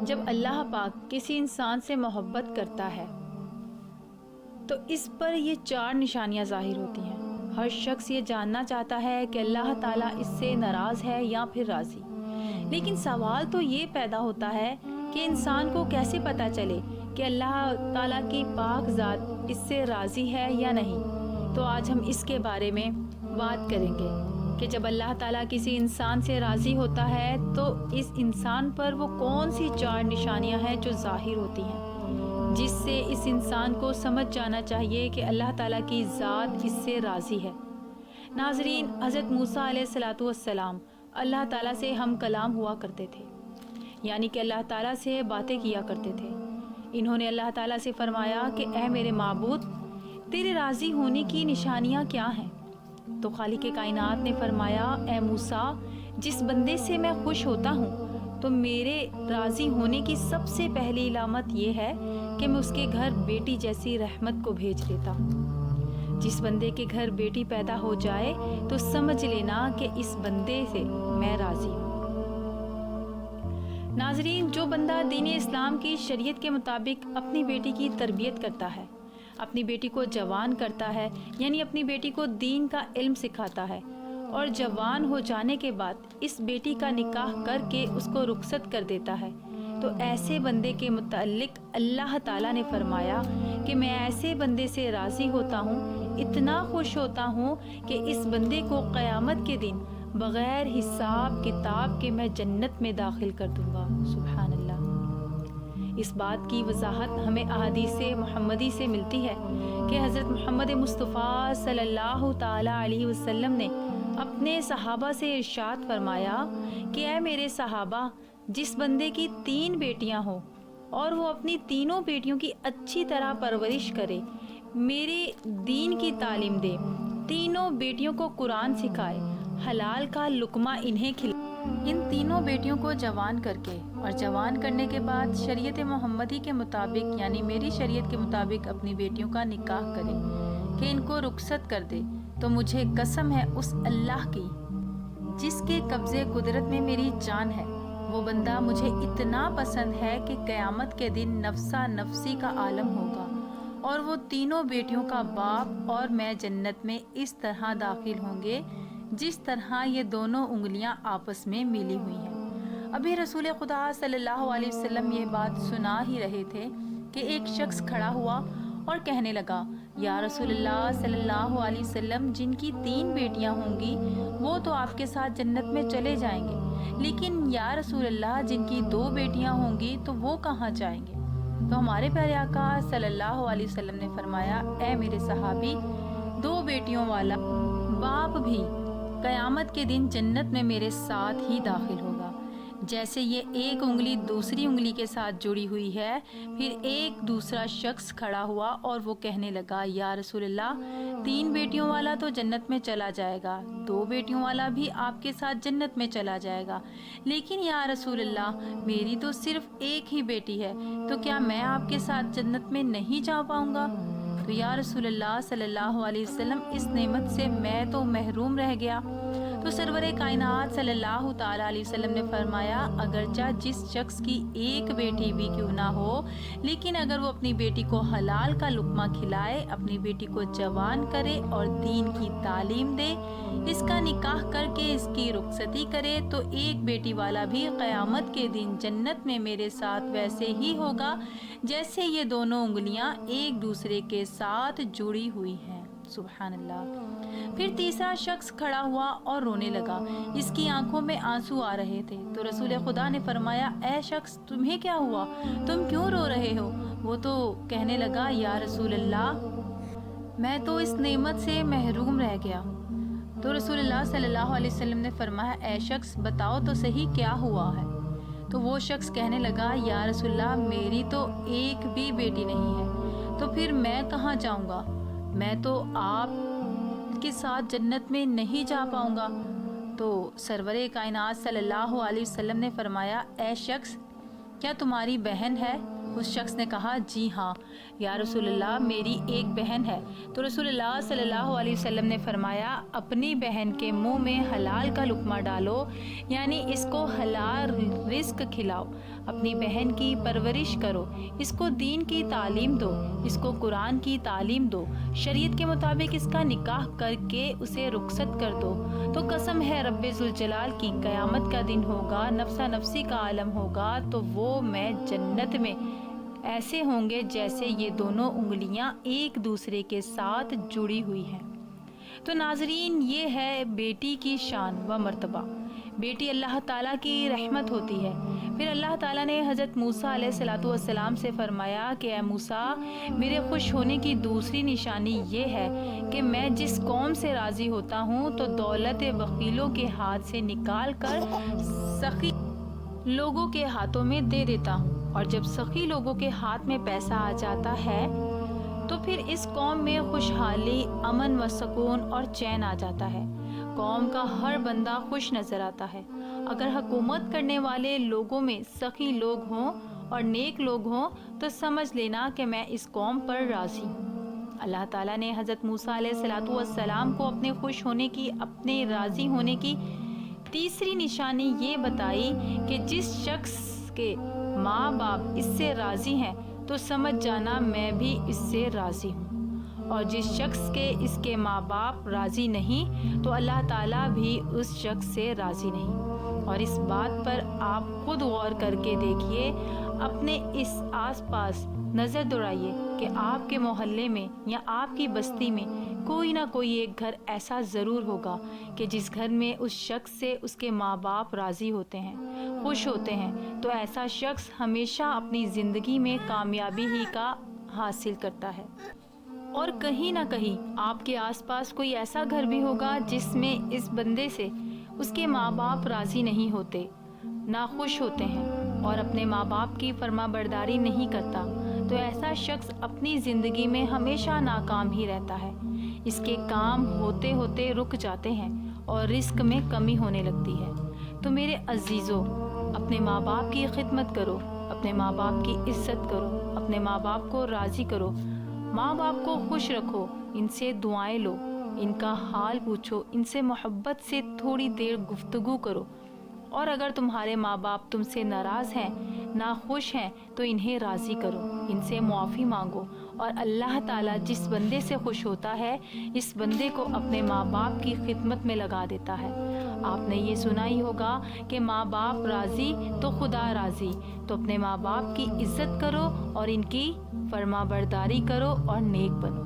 جب اللہ پاک کسی انسان سے محبت کرتا ہے تو اس پر یہ 4 نشانیاں ظاہر ہوتی ہیں۔ ہر شخص یہ جاننا چاہتا ہے کہ اللہ تعالیٰ اس سے ناراض ہے یا پھر راضی، لیکن سوال تو یہ پیدا ہوتا ہے کہ انسان کو کیسے پتہ چلے کہ اللہ تعالیٰ کی پاک ذات اس سے راضی ہے یا نہیں۔ تو آج ہم اس کے بارے میں بات کریں گے کہ جب اللہ تعالیٰ کسی انسان سے راضی ہوتا ہے تو اس انسان پر وہ کون سی 4 نشانیاں ہیں جو ظاہر ہوتی ہیں، جس سے اس انسان کو سمجھ جانا چاہیے کہ اللہ تعالیٰ کی ذات اس سے راضی ہے۔ ناظرین، حضرت موسیٰ علیہ السلام اللہ تعالیٰ سے ہم کلام ہوا کرتے تھے، یعنی کہ اللہ تعالیٰ سے باتیں کیا کرتے تھے۔ انہوں نے اللہ تعالیٰ سے فرمایا کہ اے میرے معبود، تیرے راضی ہونے کی نشانیاں کیا ہیں؟ تو خالق کائنات نے فرمایا، اے موسیٰ، جس بندے سے میں خوش ہوتا ہوں تو میرے راضی ہونے کی سب سے پہلی علامت یہ ہے کہ میں اس کے گھر بیٹی جیسی رحمت کو بھیج دیتا ہوں۔ جس بندے کے گھر بیٹی پیدا ہو جائے تو سمجھ لینا کہ اس بندے سے میں راضی ہوں۔ ناظرین، جو بندہ دین اسلام کی شریعت کے مطابق اپنی بیٹی کی تربیت کرتا ہے، اپنی بیٹی کو جوان کرتا ہے، یعنی اپنی بیٹی کو دین کا علم سکھاتا ہے، اور جوان ہو جانے کے بعد اس بیٹی کا نکاح کر کے اس کو رخصت کر دیتا ہے، تو ایسے بندے کے متعلق اللہ تعالیٰ نے فرمایا کہ میں ایسے بندے سے راضی ہوتا ہوں، اتنا خوش ہوتا ہوں کہ اس بندے کو قیامت کے دن بغیر حساب کتاب کے میں جنت میں داخل کر دوں گا۔ سبحان اللہ۔ اس بات کی وضاحت ہمیں احادیث محمدی سے ملتی ہے کہ حضرت محمد مصطفیٰ صلی اللہ تعالیٰ علیہ وسلم نے اپنے صحابہ سے ارشاد فرمایا کہ اے میرے صحابہ، جس بندے کی 3 بیٹیاں ہوں اور وہ اپنی تینوں بیٹیوں کی اچھی طرح پرورش کرے، میرے دین کی تعلیم دے، تینوں بیٹیوں کو قرآن سکھائے، حلال کا لقمہ انہیں کھلائے، ان تینوں بیٹیوں کو جوان کر کے اور جوان کرنے کے بعد شریعت محمدی کے مطابق یعنی میری شریعت کے مطابق اپنی بیٹیوں کا نکاح کرے کہ ان کو رخصت کر دے، تو مجھے قسم ہے اس اللہ کی جس کے قبضے قدرت میں میری جان ہے، وہ بندہ مجھے اتنا پسند ہے کہ قیامت کے دن نفسا نفسی کا عالم ہوگا، اور وہ تینوں بیٹیوں کا باپ اور میں جنت میں اس طرح داخل ہوں گے جس طرح یہ دونوں انگلیاں آپس میں ملی ہوئی ہیں۔ ابھی رسول خدا صلی اللہ علیہ وسلم یہ بات سنا ہی رہے تھے کہ ایک شخص کھڑا ہوا اور کہنے لگا، یا رسول اللہ صلی اللہ علیہ وسلم، جن کی 3 بیٹیاں ہوں گی وہ تو آپ کے ساتھ جنت میں چلے جائیں گے، لیکن یا رسول اللہ، جن کی 2 بیٹیاں ہوں گی تو وہ کہاں جائیں گے؟ تو ہمارے پیارے آقا صلی اللہ علیہ وسلم نے فرمایا، اے میرے صحابی، 2 بیٹیوں والا باپ بھی قیامت کے دن جنت میں میرے ساتھ ہی داخل ہوگا۔ جیسے یہ ایک انگلی دوسری انگلی کے ساتھ جڑی ہوئی ہے، پھر ایک دوسرا شخص کھڑا ہوا اور وہ کہنے لگا، یا رسول اللہ، 3 بیٹیوں والا تو جنت میں چلا جائے گا، 2 بیٹیوں والا بھی آپ کے ساتھ جنت میں چلا جائے گا، لیکن یا رسول اللہ، میری تو صرف ایک ہی بیٹی ہے، تو کیا میں آپ کے ساتھ جنت میں نہیں جا پاؤں گا؟ تو یا رسول اللہ صلی اللہ علیہ وسلم، اس نعمت سے میں تو محروم رہ گیا۔ تو سرور کائنات صلی اللہ تعالیٰ علیہ وسلم نے فرمایا، اگرچہ جس شخص کی ایک بیٹی بھی کیوں نہ ہو، لیکن اگر وہ اپنی بیٹی کو حلال کا لقمہ کھلائے، اپنی بیٹی کو جوان کرے اور دین کی تعلیم دے، اس کا نکاح کر کے اس کی رخصتی کرے، تو ایک بیٹی والا بھی قیامت کے دن جنت میں میرے ساتھ ویسے ہی ہوگا جیسے یہ دونوں انگلیاں ایک دوسرے کے ساتھ جڑی ہوئی ہیں۔ سبحان اللہ۔ پھر تیسرا شخص کھڑا ہوا اور رونے لگا، اس کی آنکھوں میں آنسو آ رہے تھے، تو رسول خدا نے فرمایا، اے شخص، تمہیں کیا ہوا؟ تم کیوں رو رہے ہو؟ وہ تو کہنے لگا، یا رسول اللہ، میں تو اس نعمت سے محروم رہ گیا ہوں۔ تو رسول اللہ صلی اللہ علیہ وسلم نے فرمایا، اے شخص، بتاؤ تو صحیح کیا ہوا ہے؟ تو وہ شخص کہنے لگا، یا رسول اللہ، میری تو ایک بھی بیٹی نہیں ہے، تو پھر میں کہاں جاؤں گا؟ میں تو آپ کے ساتھ جنت میں نہیں جا پاؤں گا۔ تو سرور کائنات صلی اللہ علیہ وسلم نے فرمایا، اے شخص، کیا تمہاری بہن ہے؟ اس شخص نے کہا جی ہاں یا رسول اللہ میری ایک بہن ہے۔ تو رسول اللہ صلی اللہ علیہ وسلم نے فرمایا اپنی بہن کے منہ میں حلال کا لقمہ ڈالو، یعنی اس کو حلال رزق کھلاؤ، اپنی بہن کی پرورش کرو، اس کو دین کی تعلیم دو، اس کو قرآن کی تعلیم دو، شریعت کے مطابق اس کا نکاح کر کے اسے رخصت کر دو۔ تو قسم ہے رب ذوالجلال کی، قیامت کا دن ہوگا، نفسا نفسی کا عالم ہوگا، تو وہ میں جنت میں ایسے ہوں گے جیسے یہ دونوں انگلیاں ایک دوسرے کے ساتھ جڑی ہوئی ہیں۔ تو ناظرین، یہ ہے بیٹی کی شان و مرتبہ۔ بیٹی اللہ تعالیٰ کی رحمت ہوتی ہے۔ پھر اللہ تعالیٰ نے حضرت موسیٰ علیہ السلام سے فرمایا کہ اے موسیٰ، میرے خوش ہونے کی دوسری نشانی یہ ہے کہ میں جس قوم سے راضی ہوتا ہوں تو دولت بخیلوں کے ہاتھ سے نکال کر سخی لوگوں کے ہاتھوں میں دے دیتا ہوں، اور جب سخی لوگوں کے ہاتھ میں پیسہ آ جاتا ہے تو پھر اس قوم میں خوشحالی، امن و سکون اور چین آ جاتا ہے۔ قوم کا ہر بندہ خوش نظر آتا ہے۔ اگر حکومت کرنے والے لوگوں میں سخی لوگ ہوں اور نیک لوگ ہوں تو سمجھ لینا کہ میں اس قوم پر راضی ہوں۔ اللہ تعالیٰ نے حضرت موسیٰ علیہ السلام کو اپنے خوش ہونے کی، اپنے راضی ہونے کی تیسری نشانی یہ بتائی کہ جس شخص کے ماں باپ اس سے راضی ہیں تو سمجھ جانا میں بھی اس سے راضی ہوں، اور جس شخص کے اس کے ماں باپ راضی نہیں تو اللہ تعالیٰ بھی اس شخص سے راضی نہیں۔ اور اس بات پر آپ خود غور کر کے دیکھیے، اپنے اس آس پاس نظر دوڑائیے کہ آپ کے محلے میں یا آپ کی بستی میں کوئی نہ کوئی ایک گھر ایسا ضرور ہوگا کہ جس گھر میں اس شخص سے اس کے ماں باپ راضی ہوتے ہیں، خوش ہوتے ہیں، تو ایسا شخص ہمیشہ اپنی زندگی میں کامیابی ہی کا حاصل کرتا ہے۔ اور کہیں نہ کہیں آپ کے آس پاس کوئی ایسا گھر بھی ہوگا جس میں اس بندے سے اس کے ماں باپ راضی نہیں ہوتے، ناخوش ہوتے ہیں اور اپنے ماں باپ کی فرما برداری نہیں کرتا، تو ایسا شخص اپنی زندگی میں ہمیشہ ناکام ہی رہتا ہے۔ اس کے کام ہوتے ہوتے رک جاتے ہیں اور رزق میں کمی ہونے لگتی ہے۔ تو میرے عزیزو، اپنے ماں باپ کی خدمت کرو، اپنے ماں باپ کی عزت کرو، اپنے ماں باپ کو راضی کرو، ماں باپ کو خوش رکھو، ان سے دعائیں لو، ان کا حال پوچھو، ان سے محبت سے تھوڑی دیر گفتگو کرو، اور اگر تمہارے ماں باپ تم سے ناراض ہیں، ناخوش ہیں، تو انہیں راضی کرو، ان سے معافی مانگو، اور اللہ تعالیٰ جس بندے سے خوش ہوتا ہے اس بندے کو اپنے ماں باپ کی خدمت میں لگا دیتا ہے۔ آپ نے یہ سنا ہی ہوگا کہ ماں باپ راضی تو خدا راضی، تو اپنے ماں باپ کی عزت کرو اور ان کی فرما برداری کرو اور نیک بنو۔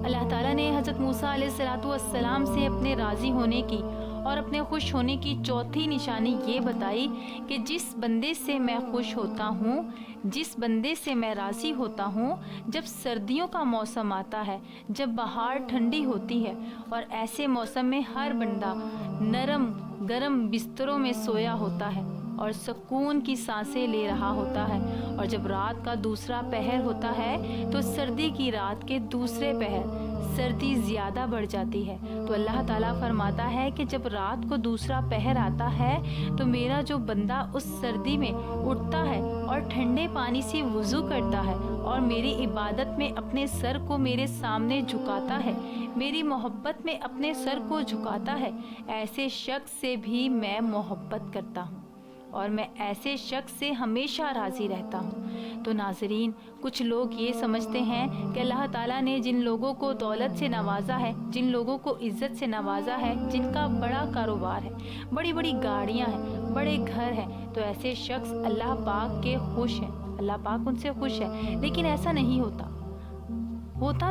اللہ تعالیٰ نے حضرت موسیٰ علیہ السلام سے اپنے راضی ہونے کی اور اپنے خوش ہونے کی چوتھی نشانی یہ بتائی کہ جس بندے سے میں خوش ہوتا ہوں، جس بندے سے میں راضی ہوتا ہوں، جب سردیوں کا موسم آتا ہے، جب بہار ٹھنڈی ہوتی ہے اور ایسے موسم میں ہر بندہ نرم گرم بستروں میں سویا ہوتا ہے اور سکون کی سانسیں لے رہا ہوتا ہے، اور جب رات کا دوسرا پہر ہوتا ہے تو سردی کی رات کے دوسرے پہر سردی زیادہ بڑھ جاتی ہے، تو اللہ تعالیٰ فرماتا ہے کہ جب رات کو دوسرا پہر آتا ہے تو میرا جو بندہ اس سردی میں اٹھتا ہے اور ٹھنڈے پانی سے وضو کرتا ہے اور میری عبادت میں اپنے سر کو میرے سامنے جھکاتا ہے، میری محبت میں اپنے سر کو جھکاتا ہے، ایسے شخص سے بھی میں محبت کرتا ہوں اور میں ایسے شخص سے ہمیشہ راضی رہتا ہوں۔ تو ناظرین، کچھ لوگ یہ سمجھتے ہیں کہ اللہ تعالیٰ نے جن لوگوں کو دولت سے نوازا ہے، جن لوگوں کو عزت سے نوازا ہے، جن کا بڑا کاروبار ہے، بڑی بڑی گاڑیاں ہیں، بڑے گھر ہیں، تو ایسے شخص اللہ پاک کے خوش ہیں، اللہ پاک ان سے خوش ہے، لیکن ایسا نہیں ہوتا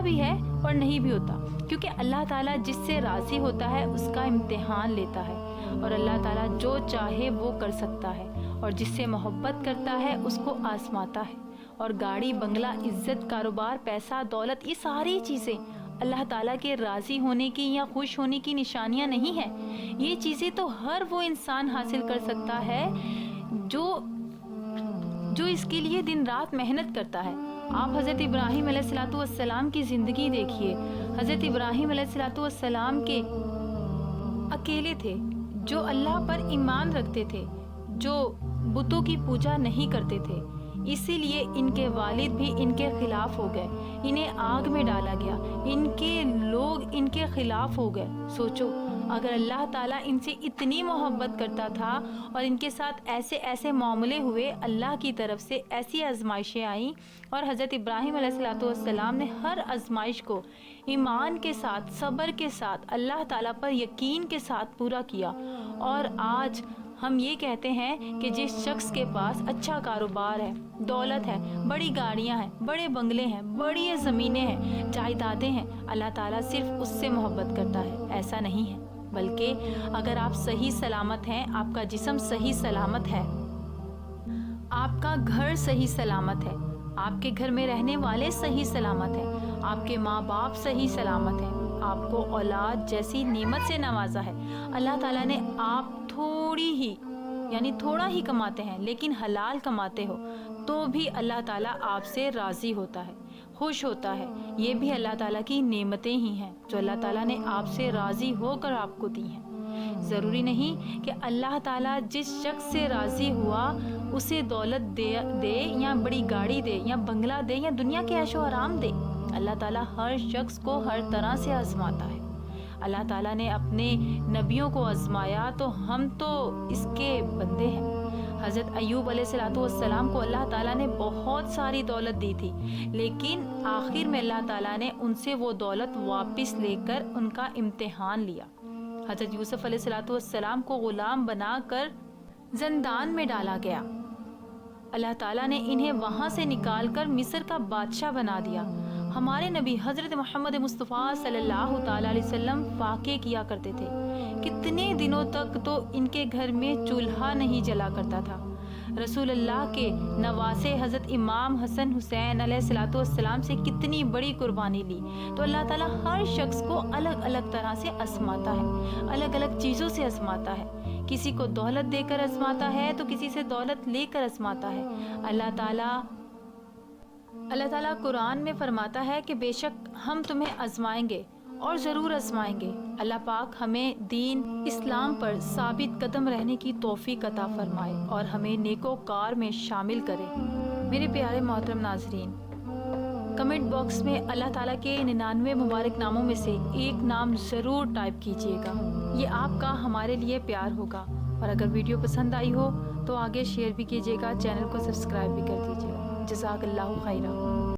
بھی ہے اور نہیں بھی ہوتا، کیونکہ اللہ تعالیٰ جس سے راضی ہوتا ہے اس کا امتحان لیتا ہے، اور اللہ تعالیٰ جو چاہے وہ کر سکتا ہے، اور جس سے محبت کرتا ہے اس کو آزماتا ہے۔ اور گاڑی، بنگلہ، عزت، کاروبار، پیسہ، دولت، یہ ساری چیزیں اللہ تعالیٰ کے راضی ہونے کی یا خوش ہونے کی نشانیاں نہیں ہیں۔ یہ چیزیں تو ہر وہ انسان حاصل کر سکتا ہے جو اس کے لیے دن رات محنت کرتا ہے۔ آپ حضرت ابراہیم علیہ السلام کی زندگی دیکھیے۔ حضرت ابراہیم علیہ السلام کے اکیلے تھے، جو اللہ پر ایمان رکھتے تے، جو بتوں کی پوجا نہیں کرتے تھے، اسی لیے ان کے والد بھی ان کے خلاف ہو گئے، انہیں آگ میں ڈالا گیا، ان کے لوگ ان کے خلاف ہو گئے۔ سوچو، اگر اللہ تعالیٰ ان سے اتنی محبت کرتا تھا اور ان کے ساتھ ایسے ایسے معاملے ہوئے، اللہ کی طرف سے ایسی آزمائشیں آئیں، اور حضرت ابراہیم علیہ السلام نے ہر آزمائش کو ایمان کے ساتھ، صبر کے ساتھ، اللہ تعالیٰ پر یقین کے ساتھ پورا کیا، اور آج ہم یہ کہتے ہیں کہ جس شخص کے پاس اچھا کاروبار ہے، دولت ہے، بڑی گاڑیاں ہیں، بڑے بنگلے ہیں، بڑی زمینیں ہیں، جائیدادیں ہیں، اللہ تعالیٰ صرف اس سے محبت کرتا ہے، ایسا نہیں ہے۔ بلکہ اگر آپ صحیح سلامت ہیں، آپ کا جسم صحیح سلامت ہے، آپ کا گھر صحیح سلامت ہے، آپ کے گھر میں رہنے والے صحیح سلامت ہیں، آپ کے ماں باپ صحیح سلامت ہیں، آپ کو اولاد جیسی نعمت سے نوازا ہے، اللہ تعالیٰ نے آپ تھوڑا ہی کماتے ہیں لیکن حلال کماتے ہو تو بھی اللہ تعالیٰ آپ سے راضی ہوتا ہے، خوش ہوتا ہے۔ یہ بھی اللہ تعالیٰ کی نعمتیں ہی ہیں جو اللہ تعالیٰ نے آپ سے راضی ہو کر آپ کو دی ہیں۔ ضروری نہیں کہ اللہ تعالیٰ جس شخص سے راضی ہوا اسے دولت دے یا بڑی گاڑی دے یا بنگلہ دے یا دنیا کے عیش و آرام دے۔ اللہ تعالیٰ ہر شخص کو ہر طرح سے آزماتا ہے۔ اللہ تعالیٰ نے اپنے نبیوں کو آزمایا تو ہم تو اس کے بندے ہیں۔ حضرت ایوب علیہ السلام کو اللہ تعالیٰ نے بہت ساری دولت دی تھی، لیکن آخر میں اللہ تعالیٰ نے ان سے وہ دولت واپس لے کر ان کا امتحان لیا۔ حضرت یوسف علیہ السلام کو غلام بنا کر زندان میں ڈالا گیا، اللہ تعالیٰ نے انہیں وہاں سے نکال کر مصر کا بادشاہ بنا دیا۔ ہمارے نبی حضرت محمد مصطفیٰ صلی اللہ تعالیٰ علیہ وسلم فاقے کیا کرتے تھے، کتنے دنوں تک تو ان کے گھر میں چولہا نہیں جلا کرتا تھا۔ رسول اللہ کے نواسے حضرت امام حسن حسین علیہ السلام سے کتنی بڑی قربانی لی۔ تو اللہ تعالیٰ ہر شخص کو الگ الگ طرح سے آزماتا ہے، الگ الگ چیزوں سے آزماتا ہے۔ کسی کو دولت دے کر آزماتا ہے تو کسی سے دولت لے کر آزماتا ہے۔ اللہ تعالیٰ قرآن میں فرماتا ہے کہ بے شک ہم تمہیں آزمائیں گے اور ضرور آزمائیں گے۔ اللہ پاک ہمیں دین اسلام پر ثابت قدم رہنے کی توفیق عطا فرمائے اور ہمیں نیکوکار میں شامل کرے۔ میرے پیارے محترم ناظرین، کمنٹ باکس میں اللہ تعالیٰ کے 99 مبارک ناموں میں سے ایک نام ضرور ٹائپ کیجیے گا، یہ آپ کا ہمارے لیے پیار ہوگا۔ اور اگر ویڈیو پسند آئی ہو تو آگے شیئر بھی کیجیے گا، چینل کو سبسکرائب بھی کر دیجیے گا۔ جزاک اللہ خیرہ۔